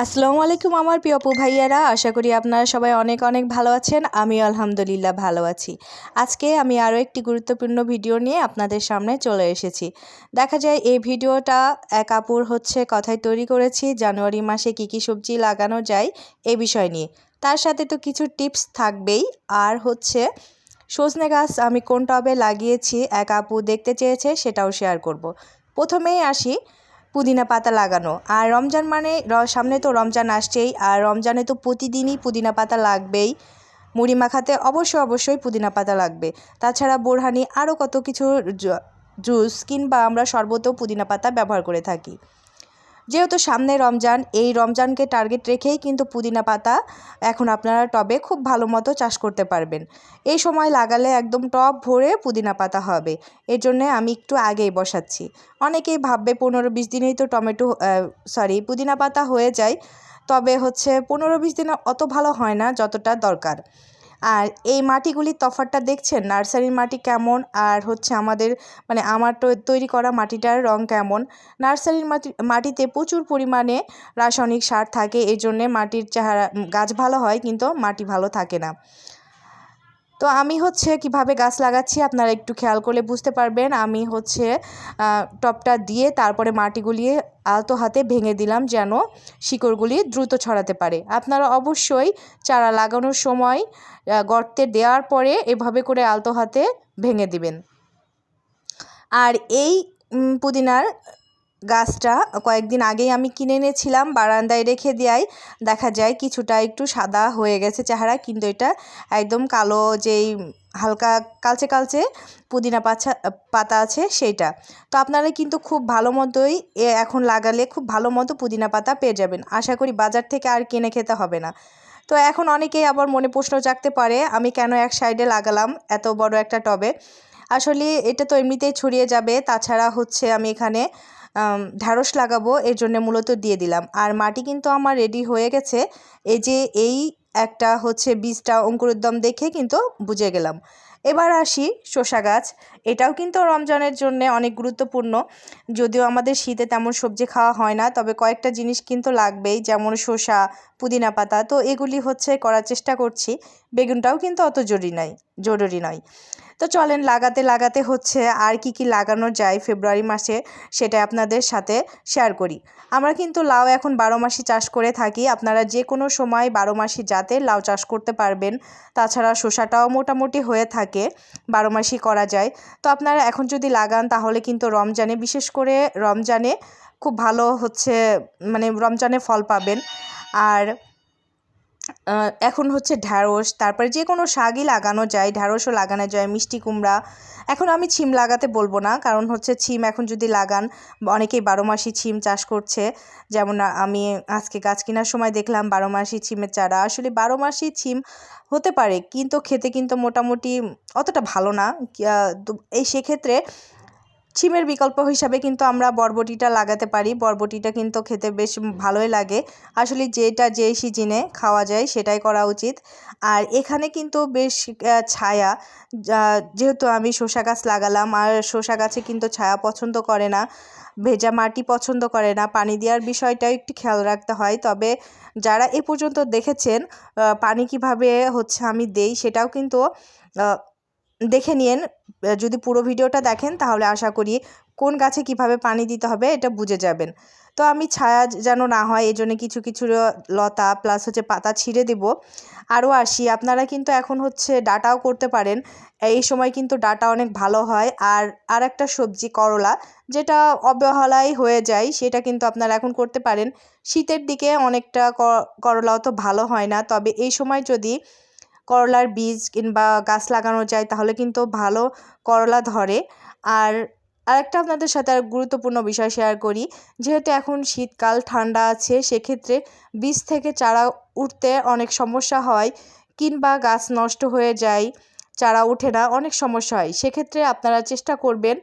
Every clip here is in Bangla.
আসসালামু আলাইকুম আমার প্রিয় আপু ভাইয়ারা, আশা করি আপনারা সবাই অনেক অনেক ভালো আছেন। আমি আলহামদুলিল্লাহ ভালো আছি। আজকে আমি আরও একটি গুরুত্বপূর্ণ ভিডিও নিয়ে আপনাদের সামনে চলে এসেছি। দেখা যায় এই ভিডিওটা এক আপুর কথায় তৈরি করেছি জানুয়ারি মাসে কী কী সবজি লাগানো যায় এই বিষয় নিয়ে। তার সাথে তো কিছু টিপস থাকবেই। আর সজনে গাছ আমি কোন টবে লাগিয়েছি এক আপু দেখতে চেয়েছে, সেটাও শেয়ার করব। প্রথমেই আসি পুদিনা পাতা লাগানো। আর রমজান মানে সামনে তো রমজান আসছেই, আর রমজানে তো প্রতিদিনই পুদিনা পাতা লাগবেই। মুড়ি মাখাতে অবশ্যই পুদিনা পাতা লাগবে। তাছাড়া বোরহানি আরও কত কিছু জুস কিংবা আমরা শরবতেও পুদিনা পাতা ব্যবহার করে থাকি। যেহেতু সামনে রমজান, এই রমজানকে টার্গেট রেখেই কিন্তু পুদিনা পাতা এখন আপনারা টবে খুব ভালো মতো চাষ করতে পারবেন। এই সময় লাগালে একদম টব ভরে পুদিনা পাতা হবে। এর জন্যে আমি একটু আগেই বসাচ্ছি। অনেকেই ভাববে 15-20 দিনেই তো পুদিনা পাতা হয়ে যায়। তবে 15-20 দিনে অত ভালো হয় না যতটা দরকার। আর এই মাটিগুলির তফাৎটা দেখছেন, নার্সারির মাটি কেমন আর আমাদের আমার তৈরি করা মাটিটার রং কেমন। নার্সারির মাটিতে প্রচুর পরিমাণে রাসায়নিক সার থাকে, এই জন্যে মাটির চেহারা গাছ ভালো হয় কিন্তু মাটি ভালো থাকে না। তো আমি কিভাবে গাছ লাগাচ্ছি আপনারা একটু খেয়াল করলে বুঝতে পারবেন। আমি টবটা দিয়ে তারপরে মাটিগুলি আলতো হাতে ভেঙে দিলাম যেন শিকড়গুলি দ্রুত ছড়াতে পারে। আপনারা অবশ্যই চারা লাগানোর সময় গর্তে দেওয়ার পরে এভাবে করে আলতো হাতে ভেঙে দিবেন। আর এই পুদিনার গাছটা কয়েকদিন আগেই আমি কিনে এনেছিলাম, বারান্দায় রেখে দেওয়ায় দেখা যায় কিছুটা একটু সাদা হয়ে গেছে চেহারা, কিন্তু এটা একদম কালো যেই হালকা কালচে পুদিনা পাতা আছে সেইটা। তো আপনারা কিন্তু খুব ভালো মতোই এখন লাগালে খুব ভালো মতো পুদিনা পাতা পেয়ে যাবেন। আশা করি বাজার থেকে আর কিনে খেতে হবে না। তো এখন অনেকেই আবার মনে প্রশ্ন জাগতে পারে আমি কেন এক সাইডে লাগালাম এত বড় একটা টবে। আসলে এটা তো এমনিতেই ছড়িয়ে যাবে। তাছাড়া আমি এখানে ঢ্যাঁড়স লাগাবো, এর জন্য মূলত দিয়ে দিলাম। আর মাটি কিন্তু আমার রেডি হয়ে গেছে। এই একটা বীজটা অঙ্কুরোদ্গম দেখে কিন্তু বুঝে গেলাম। এবার আসি শসা গাছ। এটাও কিন্তু রমজানের জন্য অনেক গুরুত্বপূর্ণ। যদিও আমাদের শীতে তেমন সবজি খাওয়া হয় না, তবে কয়েকটা জিনিস কিন্তু লাগবেই, যেমন শসা, পুদিনা পাতা। তো এগুলি করার চেষ্টা করছি। বেগুনটাও কিন্তু অত জরুরি নয়। তো চলেন লাগাতে লাগাতে আর কি লাগানো যায় ফেব্রুয়ারি মাসে সেটা আপনাদের সাথে শেয়ার করি। আমরা কিন্তু লাউ এখন 12 মাসই চাষ করে থাকি। আপনারা যে কোনো সময় 12 মাসই জাতের লাউ চাষ করতে পারবেন। তাছাড়া শসাটাও মোটামুটি হয়ে থাকে, 12 মাসই করা যায়। তো আপনারা এখন যদি লাগান তাহলে কিন্তু রমজানে, বিশেষ করে রমজানে খুব ভালো রমজানে ফল পাবেন। আর এখন ঢ্যাঁড়স, তারপরে যে কোনো শাকই লাগানো যায়, ঢ্যাঁড়সও লাগানো যায়, মিষ্টি কুমড়া। এখন আমি ছিম লাগাতে বলবো না, কারণ ছিম এখন যদি লাগান, অনেকেই 12 মাসই ছিম চাষ করছে। যেমন আমি আজকে গাছ কেনার সময় দেখলাম 12 মাসই ছিমের চারা। আসলে 12 মাসই ছিম হতে পারে, কিন্তু খেতে কিন্তু মোটামুটি অতটা ভালো না। তো সেক্ষেত্রে ছিমের বিকল্প হিসাবে কিন্তু আমরা বরবটিটা লাগাতে পারি। বরবটিটা কিন্তু খেতে বেশ ভালোই লাগে। আসলে যেটা যে সিজনে খাওয়া যায় সেটাই করা উচিত। আর এখানে কিন্তু বেশ ছায়া, যেহেতু আমি শসা গাছ লাগালাম, আর শসা গাছে কিন্তু ছায়া পছন্দ করে না, ভেজা মাটি পছন্দ করে না, পানি দেওয়ার বিষয়টাও একটু খেয়াল রাখতে হয়। তবে যারা এ পর্যন্ত দেখেছেন পানি কিভাবে আমি দেই সেটাও কিন্তু দেখে নিন। যদি পুরো ভিডিওটা দেখেন তাহলে আশা করি কোন গাছে কিভাবে পানি দিতে হবে এটা বুঝে যাবেন। তো আমি ছায়া যেন না হয় এই জন্য কিছু কিছু লতা প্লাস পাতা ছিঁড়ে দেব। আরও আসি, আপনারা কিন্তু এখন ডাঁটাও করতে পারেন। এই সময় কিন্তু ডাঁটা অনেক ভালো হয়। আর একটা সবজি করলা, যেটা অবহেলায় হয়ে যায়, সেটা কিন্তু আপনারা এখন করতে পারেন। শীতের দিকে অনেকটা করলাও তো ভালো হয় না, তবে এই সময় যদি করলার বীজ কিংবা গাছ লাগানো যায় তাহলে কিন্তু ভালো করলা ধরে। আর আরেকটা আপনাদের সাথে আর গুরুত্বপূর্ণ বিষয় শেয়ার করি। যেহেতু এখন শীতকাল, ঠান্ডা আছে, সেক্ষেত্রে বীজ থেকে চারা উঠতে অনেক সমস্যা হয়, কিংবা গাছ নষ্ট হয়ে যায়, চারা ওঠে না, অনেক সমস্যা হয়। সেক্ষেত্রে আপনারা চেষ্টা করবেন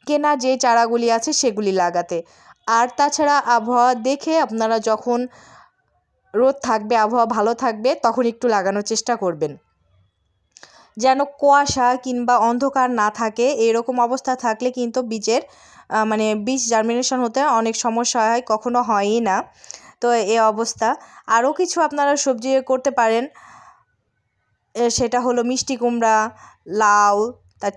কেনা যে চারাগুলি আছে সেগুলি লাগাতে। আর তাছাড়া আবহাওয়া দেখে আপনারা যখন রোদ থাকবে, আবহাওয়া ভালো থাকবে, তখন একটু লাগানোর চেষ্টা করবেন, যেন কুয়াশা কিংবা অন্ধকার না থাকে। এরকম অবস্থা থাকলে কিন্তু বীজ জার্মিনেশন হতে অনেক সমস্যা হয়, কখনো হয়ই না। তো এই অবস্থা। আরও কিছু আপনারা সবজি করতে পারেন, সেটা হলো মিষ্টি কুমড়া, লাউ, তা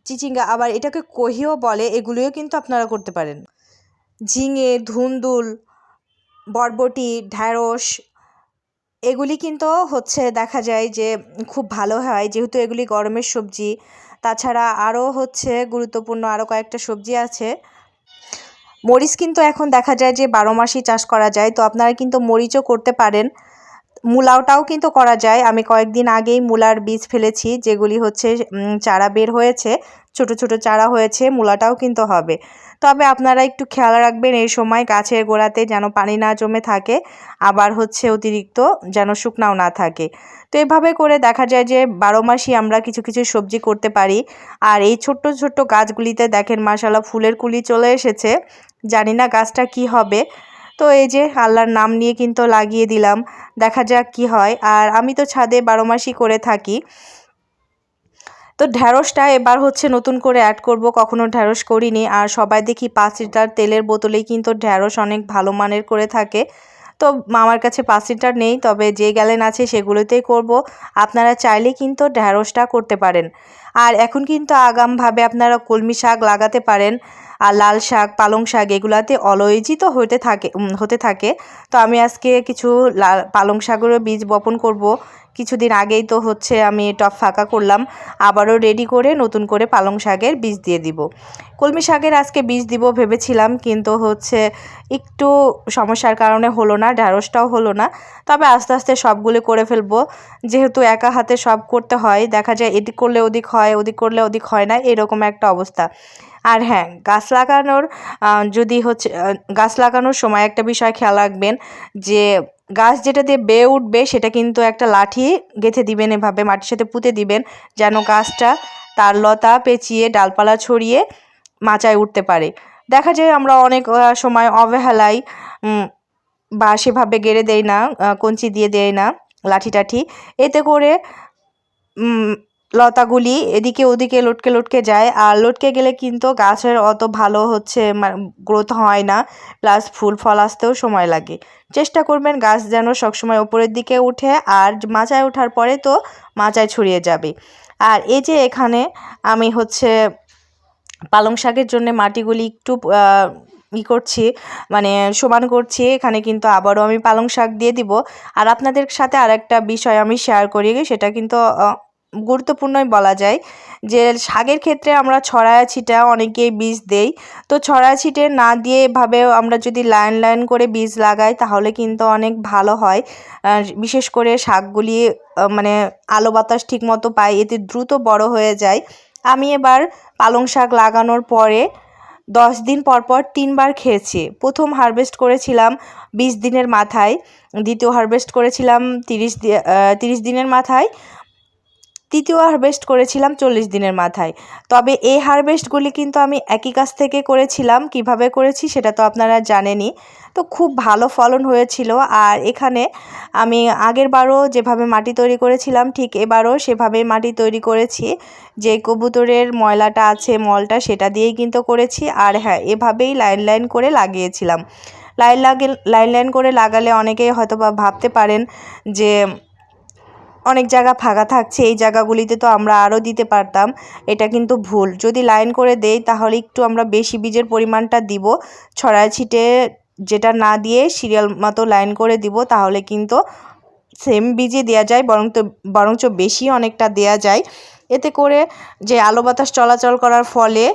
চিচিঙ্গা, আবার এটাকে কহিও বলে, এগুলিও কিন্তু আপনারা করতে পারেন। ঝিঙে, ধুন্দুল, বরবটি, ঢ্যাঁড়স, এগুলি কিন্তু দেখা যায় যে খুব ভালো হয়, যেহেতু এগুলি গরমের সবজি। তাছাড়া আরও গুরুত্বপূর্ণ আরও কয়েকটা সবজি আছে। মরিচ কিন্তু এখন দেখা যায় যে 12 মাসই চাষ করা যায়, তো আপনারা কিন্তু মরিচও করতে পারেন। মূলাটাও কিন্তু করা যায়। আমি কয়েকদিন আগেই মূলার বীজ ফেলেছি, যেগুলি চারা বের হয়েছে, ছোট ছোট চারা হয়েছে, মূলাটাও কিন্তু হবে। তবে আপনারা একটু খেয়াল রাখবেন এই সময় গাছের গোড়াতে যেন পানি না জমে থাকে, আবার অতিরিক্ত যেন শুকনাও না থাকে। তো এভাবে করে দেখা যায় যে 12 মাসই আমরা কিছু কিছু সবজি করতে পারি। আর এই ছোট্ট ছোট্ট গাছগুলিতে দেখেন মাশাআল্লাহ ফুলের কুলি চলে এসেছে। জানি না গাছটা কি হবে। তো এই যে আল্লাহর নাম নিয়ে কিন্তু লাগিয়ে দিলাম, দেখা যাক কি হয়। আর আমি তো ছাদে 12 মাসই করে থাকি। তো ঢ্যাঁড়সটা এবার নতুন করে অ্যাড করব, কখনো ঢ্যাঁড়স করিনি। আর সবাই দেখি 5 লিটার তেলের বোতলেই কিন্তু ঢ্যাঁড়স অনেক ভালো মানের করে থাকে। তো আমার কাছে 5 লিটার নেই, তবে যে গ্যালেন আছে সেগুলোতেই করব। আপনারা চাইলে কিন্তু ঢ্যাঁড়সটা করতে পারেন। আর এখন কিন্তু আগামভাবে আপনারা কলমি শাক লাগাতে পারেন। আর লাল শাক, পালং শাক এগুলাতে অলওয়েজই তো হতে থাকে। তো আমি আজকে কিছু পালং শাকেরও বীজ বপন করব। কিছুদিন আগেই তো আমি টব ফাঁকা করলাম, আবারও রেডি করে নতুন করে পালং শাকের বীজ দিয়ে দিব। কলমি শাকের আজকে বীজ দিব ভেবেছিলাম, কিন্তু একটু সমস্যার কারণে হলো না, ঢ্যাঁড়সটাও হলো না। তবে আস্তে আস্তে সবগুলো করে ফেলবো, যেহেতু একা হাতে সব করতে হয়। দেখা যায় এদিক করলে ওদিক হয়, ওদিক করলে ওদিক হয় না, এরকম একটা অবস্থা। আর হ্যাঁ, গাছ লাগানোর সময় একটা বিষয় খেয়াল রাখবেন, যে গাছ যেটা দিয়ে বেয়ে উঠবে সেটা কিন্তু একটা লাঠি গেঁথে দিবেন, এভাবে মাটির সাথে পুঁতে দিবেন, যেন গাছটা তার লতা পেঁচিয়ে ডালপালা ছড়িয়ে মাচায় উঠতে পারে। দেখা যায় আমরা অনেক সময় অবহেলায় বা সেভাবে গেড়ে দেই না, কঞ্চি দিয়ে দেয় না লাঠি টাঠি, এতে করে লতাগুলি এদিকে ওদিকে লটকে লটকে যায়। আর লটকে গেলে কিন্তু গাছের অত ভালো গ্রোথ হয় না, প্লাস ফুল ফল আসতেও সময় লাগে। চেষ্টা করবেন গাছ যেন সবসময় ওপরের দিকে উঠে, আর মাচায় ওঠার পরে তো মাচায় ছড়িয়ে যাবে। আর এই যে এখানে আমি পালং শাকের জন্য মাটিগুলি একটু করছি, সমান করছি। এখানে কিন্তু আবারও আমি পালং শাক দিয়ে দিব। আর আপনাদের সাথে আরেকটা বিষয় আমি শেয়ার করি, সেটা কিন্তু গুরুত্বপূর্ণই বলা যায়, যে শাকের ক্ষেত্রে আমরা ছড়ায়া ছিটা অনেকেই বীজ দেই। তো ছড়ায়া ছিটে না দিয়ে এভাবে আমরা যদি লাইন লাইন করে বীজ লাগাই, তাহলে কিন্তু অনেক ভালো হয়। বিশেষ করে শাকগুলি আলো বাতাস ঠিক মতো পায়, এতে দ্রুত বড় হয়ে যায়। আমি এবার পালং শাক লাগানোর পরে 10 দিন পর পর 3 বার খেয়েছি। প্রথম হারভেস্ট করেছিলাম 20 দিনের মাথায়, দ্বিতীয় হারভেস্ট করেছিলাম 30 দিনের মাথায়, তৃতীয় হারভেস্ট করেছিলাম 40 দিনের মাথায়। তবে এই হারভেস্টগুলি কিন্তু আমি একই গাছ থেকে করেছিলাম। কিভাবে করেছি সেটা তো আপনারা জানেনই। তো খুব ভালো ফলন হয়েছিল। আর এখানে আমি আগের বারও যেভাবে মাটি তৈরি করেছিলাম, ঠিক এবারও সেভাবেই মাটি তৈরি করেছি। যে কবুতরের ময়লাটা আছে, মলটা, সেটা দিয়েই কিন্তু করেছি। আর হ্যাঁ, এভাবেই লাইন লাইন করে লাগিয়েছিলাম। লাইন লাইন করে লাগালে অনেকেই হয়তো বা ভাবতে পারেন যে অনেক জায়গা ফাঁকা থাকছে, এই জায়গাগুলিতে তো আমরা আরও দিতে পারতাম। এটা কিন্তু ভুল। যদি লাইন করে দেই তাহলে একটু আমরা বেশি বীজের পরিমাণটা দিব। ছড়ায় ছিটে যেটা না দিয়ে সিরিয়াল মতো লাইন করে দিব, তাহলে কিন্তু সেম বীজই দেওয়া যায়, বরঞ্চ বেশি অনেকটা দেওয়া যায়। এতে করে যে আলো বাতাস চলাচল করার ফলে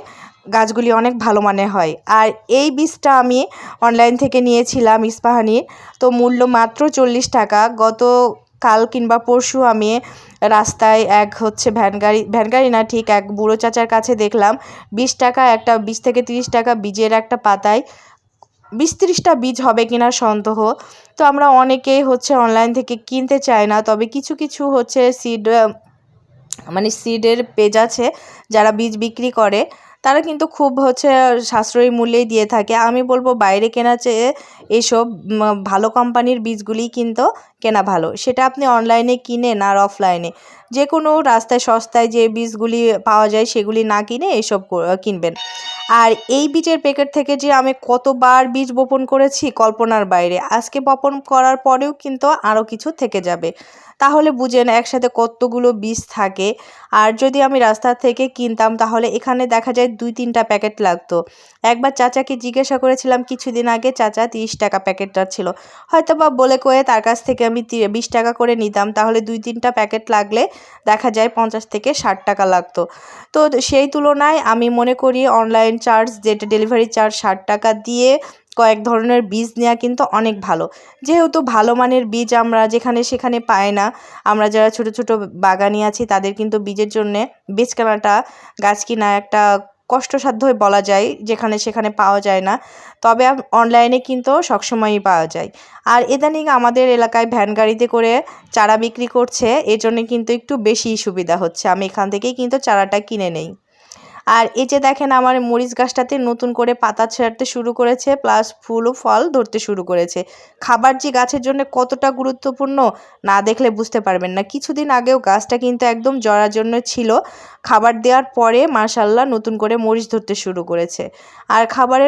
গাছগুলি অনেক ভালো মানের হয়। আর এই বীজটা আমি অনলাইন থেকে নিয়েছিলাম, ইস্পাহানির। তো মূল্য মাত্র 40 টাকা। কাল কিংবা পরশু আমি রাস্তায় এক ভ্যান গাড়ি না, ঠিক এক বুড়ো চাচার কাছে দেখলাম 20 টাকা একটা, 20 থেকে 30 টাকা বীজের একটা পাতায় 20-30টা বীজ হবে কিনা সন্দেহ। তো আমরা অনেকেই অনলাইন থেকে কিনতে চাই না, তবে কিছু কিছু সিডের পেজ আছে যারা বীজ বিক্রি করে, তারা কিন্তু খুব সাশ্রয়ী মূল্যেই দিয়ে থাকে। আমি বলবো বাইরে কেনার চেয়ে এসব ভালো কোম্পানির বীজগুলি কিন্তু কেনা ভালো। সেটা আপনি অনলাইনে কিনেন আর অফলাইনে, যে কোনো রাস্তায় সস্তায় যে বীজগুলি পাওয়া যায় সেগুলি না কিনে এসব কিনবেন। আর এই বীজের প্যাকেট থেকে যে আমি কতবার বীজ বপন করেছি কল্পনার বাইরে। আজকে বপন করার পরেও কিন্তু আরও কিছু থেকে যাবে। তাহলে বুঝেন একসাথে কতগুলো বীজ থাকে। আর যদি আমি রাস্তা থেকে কিনতাম তাহলে এখানে দেখা যায় 2-3টা প্যাকেট লাগতো। একবার চাচাকে জিজ্ঞাসা করেছিলাম কিছুদিন আগে, চাচা 30 টাকা প্যাকেটটা ছিল। হয়তোবা বলে কয়ে তার কাছ থেকে আমি 20 টাকা করে নিতাম, তাহলে 2-3টা প্যাকেট লাগলে দেখা যায় 50 থেকে 60 টাকা লাগতো। তো সেই তুলনায় আমি মনে করি অনলাইন চার্জ, যেটা ডেলিভারি চার্জ 60 টাকা দিয়ে কয়েক ধরনের বীজ নেওয়া কিন্তু অনেক ভালো। যেহেতু ভালো মানের বীজ আমরা যেখানে সেখানে পাই না, আমরা যারা ছোট ছোট বাগানি আছি তাদের কিন্তু বীজের জন্যে বীজ কেনাটা, গাছ কিনা একটা কষ্টসাধ্যই বলা যায়, যেখানে সেখানে পাওয়া যায় না। তবে অনলাইনে কিন্তু সবসময়ই পাওয়া যায়। আর ইদানিং আমাদের এলাকায় ভ্যান গাড়িতে করে চারা বিক্রি করছে, এজন্য কিন্তু একটু বেশিই সুবিধা হচ্ছে। আমি এখান থেকেই কিন্তু চারাটা কিনে নেই। আর এই যে দেখেন আমার মরিচ গাছটাতে নতুন করে পাতা ছাড়তে শুরু করেছে, প্লাস ফুল ও ফল ধরতে শুরু করেছে। খাবার যে গাছের জন্য কতটা গুরুত্বপূর্ণ না দেখলে বুঝতে পারবেন না। কিছুদিন আগেও গাছটা কিন্তু একদম জরার জন্য ছিল, খাবার দেওয়ার পরে মাশাআল্লাহ নতুন করে মরিচ ধরতে শুরু করেছে। আর খাবার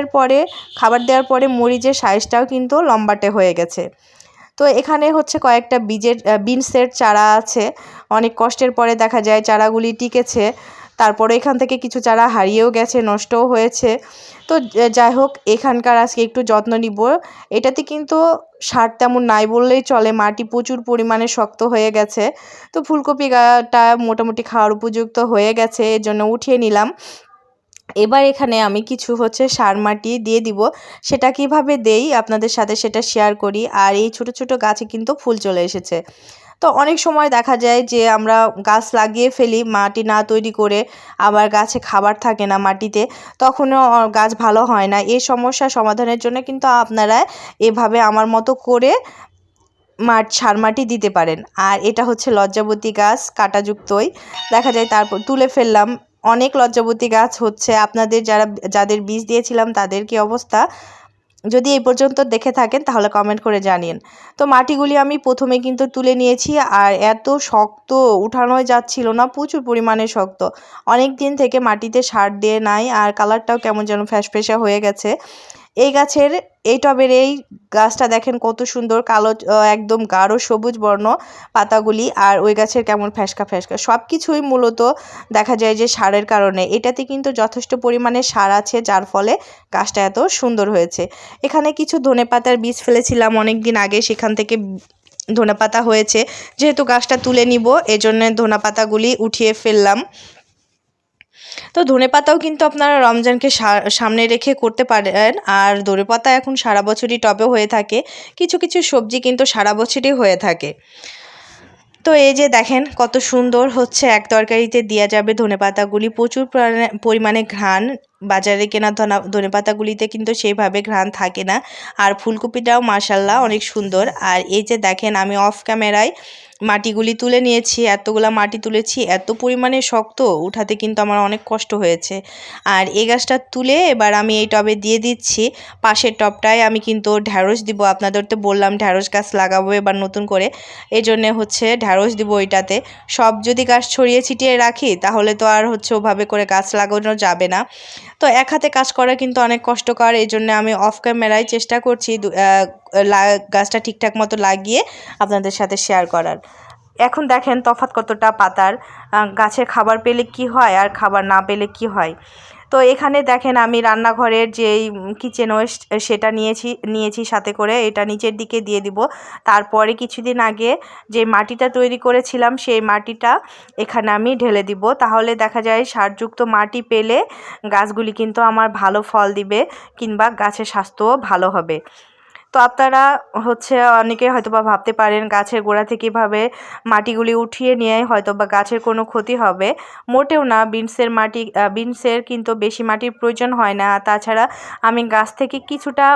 দেওয়ার পরে মরিচের সাইজটাও কিন্তু লম্বাটে হয়ে গেছে। তো এখানে হচ্ছে কয়েকটা বিনসের চারা আছে। অনেক কষ্টের পরে দেখা যায় চারাগুলি টিকেছে। তারপরে এখান থেকে কিছু চারা হারিয়েও গেছে, নষ্টও হয়েছে। তো যাই হোক, এখানকার আজকে একটু যত্ন নিব। এটাতে কিন্তু সার তেমন নাই বললেই চলে, মাটি প্রচুর পরিমাণে শক্ত হয়ে গেছে। তো ফুলকপি গাটা মোটামুটি খাওয়ার উপযুক্ত হয়ে গেছে, এজন্য উঠিয়ে নিলাম। এবার এখানে আমি কিছু সার মাটি দিয়ে দিব। সেটা কিভাবে দেই আপনাদের সাথে সেটা শেয়ার করি। আর এই ছোট ছোট গাছে কিন্তু ফুল চলে এসেছে। তো অনেক সময় দেখা যায় যে আমরা গাছ লাগিয়ে ফেলি মাটি না তৈরি করে, আবার গাছে খাবার থাকে না মাটিতে, তখনও গাছ ভালো হয় না। এই সমস্যা সমাধানের জন্য কিন্তু আপনারা এভাবে আমার মতো করে সার মাটি দিতে পারেন। আর এটা হচ্ছে লজ্জাবতী গাছ, কাঁটাযুক্তই দেখা যায়। তারপর তুলে ফেললাম। অনেক লজ্জাবতী গাছ হচ্ছে। আপনাদের যাদের বীজ দিয়েছিলাম তাদের কি অবস্থা, যদি এই পর্যন্ত দেখে থাকেন তাহলে কমেন্ট করে জানিয়েন। তো মাটিগুলি আমি প্রথমে কিন্তু তুলে নিয়েছি, আর এত শক্ত উঠানোই যাচ্ছিল না, প্রচুর পরিমাণে শক্ত। অনেক দিন থেকে মাটিতে সার দিয়ে নাই, আর কালারটাও কেমন যেন ফ্যাসফ্যাসা হয়ে গেছে। এই টবের এই গাছটা দেখেন কত সুন্দর, কালো একদম গাঢ় সবুজ বর্ণ পাতাগুলি, আর ওই গাছের কেমন ফ্যাসকা ফ্যাসকা। সব কিছুই মূলত দেখা যায় যে সারের কারণে। এটাতে কিন্তু যথেষ্ট পরিমাণে সার আছে, যার ফলে গাছটা এত সুন্দর হয়েছে। এখানে কিছু ধনেপাতার বীজ ফেলেছিলাম অনেক দিন আগে, সেখান থেকে ধনেপাতা হয়েছে। যেহেতু গাছটা তুলে নিব, এজন্য ধনেপাতাগুলি উঠিয়ে ফেললাম। তো ধনেপাতাও কিন্তু আপনারা রমজানকে সামনে রেখে করতে পারেন। আর ধনেপাতা এখন সারা বছরই টবে হয়ে থাকে, কিছু কিছু সবজি কিন্তু সারা বছরই হয়ে থাকে। তো এই যে দেখেন কত সুন্দর হচ্ছে, এক তরকারিতে দেওয়া যাবে ধনেপাতাগুলি, প্রচুর পরিমাণে ঘ্রাণ। বাজারে কেনা ধনেপাতাগুলিতে কিন্তু সেইভাবে ঘ্রাণ থাকে না। আর ফুলকপিটাও মাশাল্লাহ অনেক সুন্দর। আর এই যে দেখেন আমি অফ ক্যামেরায় মাটিগুলি তুলে নিয়েছি, এতগুলা মাটি তুলেছি, এত পরিমাণে শক্ত, উঠাতে কিন্তু আমার অনেক কষ্ট হয়েছে। আর এই গাছটা তুলে এবার আমি এই টবে দিয়ে দিচ্ছি। পাশের টবটায় আমি কিন্তু ঢ্যাঁড়স দিব, আপনাদের তো বললাম ঢ্যাঁড়স গাছ লাগাবো এবার নতুন করে, এই জন্যে ঢ্যাঁড়স দিব ওইটাতে। সব যদি গাছ ছড়িয়ে ছিটিয়ে রাখি তাহলে তো আর ওভাবে করে গাছ লাগানো যাবে না। তো এক হাতে কাজ করা কিন্তু অনেক কষ্টকর, এই জন্য আমি অফ ক্যামেরায় চেষ্টা করছি গাছটা ঠিকঠাক মতো লাগিয়ে আপনাদের সাথে শেয়ার করার। এখন দেখেন তফাৎ কতটা পাতার। গাছের খাবার পেলে কি হয় আর খাবার না পেলে কি হয়। তো এখানে দেখেন আমি রান্নাঘরের যেই কিচেন ওয়েস্ট সেটা নিয়েছি সাথে করে, এটা নিচের দিকে দিয়ে দিব। তারপরে কিছুদিন আগে যে মাটিটা তৈরি করেছিলাম সেই মাটিটা এখানে আমি ঢেলে দিব। তাহলে দেখা যায় সারযুক্ত মাটি পেলে গাছগুলি কিন্তু আমার ভালো ফল দিবে, কিংবা গাছের স্বাস্থ্যও ভালো হবে। তো আপনারা অনেকে হয়তোবা ভাবতে পারেন গাছের গোড়া থেকে এভাবে মাটিগুলি উঠিয়ে নিয়ে হয়তোবা গাছের কোনো ক্ষতি হবে। মোটেও না। বিনসের কিন্তু বেশি মাটির প্রয়োজন হয় না। তাছাড়া আমি গাছ থেকে কিছুটা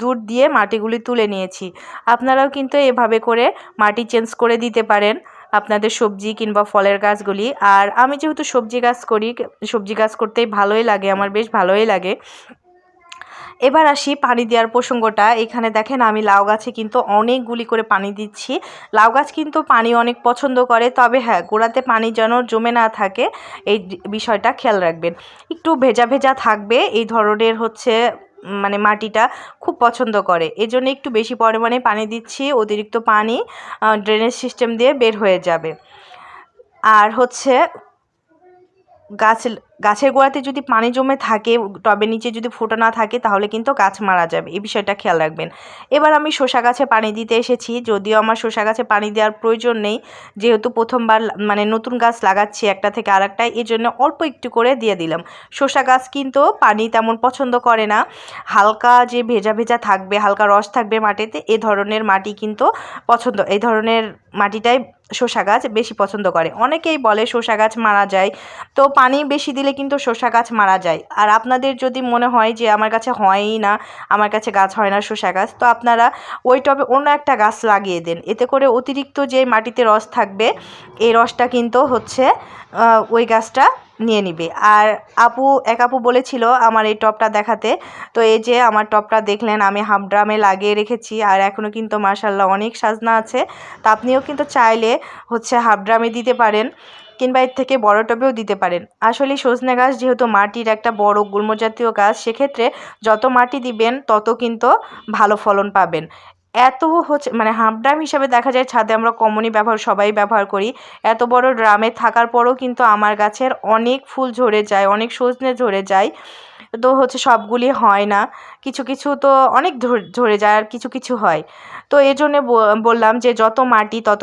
দূর দিয়ে মাটিগুলি তুলে নিয়েছি। আপনারাও কিন্তু এভাবে করে মাটি চেঞ্জ করে দিতে পারেন আপনাদের সবজি কিংবা ফলের গাছগুলি। আর আমি যেহেতু সবজি গাছ করি, সবজি গাছ করতেই ভালোই লাগে, আমার বেশ ভালোই লাগে। এবার আসি পানি দেওয়ার প্রসঙ্গটা। এখানে দেখেন আমি লাউ গাছে কিন্তু অনেকগুলি করে পানি দিচ্ছি। লাউ গাছ কিন্তু পানি অনেক পছন্দ করে, তবে হ্যাঁ, গোড়াতে পানি যেন জমে না থাকে এই বিষয়টা খেয়াল রাখবেন। একটু ভেজা ভেজা থাকবে এই ধরনের মানে মাটিটা খুব পছন্দ করে, এজন্য একটু বেশি পরিমাণে পানি দিচ্ছি। অতিরিক্ত পানি ড্রেনেজ সিস্টেম দিয়ে বের হয়ে যাবে। আর গাছের গোড়াতে যদি পানি জমে থাকে, টবের নিচে যদি ফুটো না থাকে, তাহলে কিন্তু গাছ মারা যাবে, এই বিষয়টা খেয়াল রাখবেন। এবার আমি শসা গাছে পানি দিতে এসেছি, যদিও আমার শসা গাছে পানি দেওয়ার প্রয়োজন নেই, যেহেতু প্রথমবার মানে নতুন গাছ লাগাচ্ছি একটা থেকে আরেকটায়, এই জন্য অল্প একটু করে দিয়ে দিলাম। শসা গাছ কিন্তু পানি তেমন পছন্দ করে না, হালকা যে ভেজা ভেজা থাকবে, হালকা রস থাকবে মাটিতে, এই ধরনের মাটি কিন্তু এই ধরনের মাটিটাই শসা গাছ বেশি পছন্দ করে। অনেকেই বলে শসা গাছ মারা যায়, তো পানি বেশি দিলে কিন্তু শসা গাছ মারা যায়। আর আপনাদের যদি মনে হয় যে আমার কাছে হয়ই না, আমার কাছে গাছ হয় না শসা গাছ, তো আপনারা ওই টবে অন্য একটা গাছ লাগিয়ে দেন। এতে করে অতিরিক্ত যে মাটিতে রস থাকবে, এই রসটা কিন্তু ওই গাছটা নিয়ে নিবে। আর এক আপু বলেছিল আমার এই টবটা দেখাতে, তো এই যে আমার টবটা দেখলেন আমি হাফ ড্রামে লাগিয়ে রেখেছি, আর এখনও কিন্তু মাশাআল্লাহ অনেক সাজনা আছে। তা আপনিও কিন্তু চাইলে হাফ ড্রামে দিতে পারেন, কিংবা এর থেকে বড় টবেও দিতে পারেন। আসলে সজনে গাছ যেহেতু মাটির একটা বড় গুল্ম জাতীয় গাছ, সেক্ষেত্রে যত মাটি দিবেন তত কিন্তু ভালো ফলন পাবেন। এত মানে হাফ ড্রাম হিসাবে দেখা যায় ছাদে আমরা কমনই সবাই ব্যবহার করি। এত বড় ড্রামে থাকার পরেও কিন্তু আমার গাছের অনেক ফুল ঝরে যায়, অনেক সজনে ঝরে যায়। তো সবগুলি হয় না, কিছু কিছু তো অনেক ঝরে যায়, আর কিছু কিছু হয়। তো এই জন্যে বললাম যে যত মাটি তত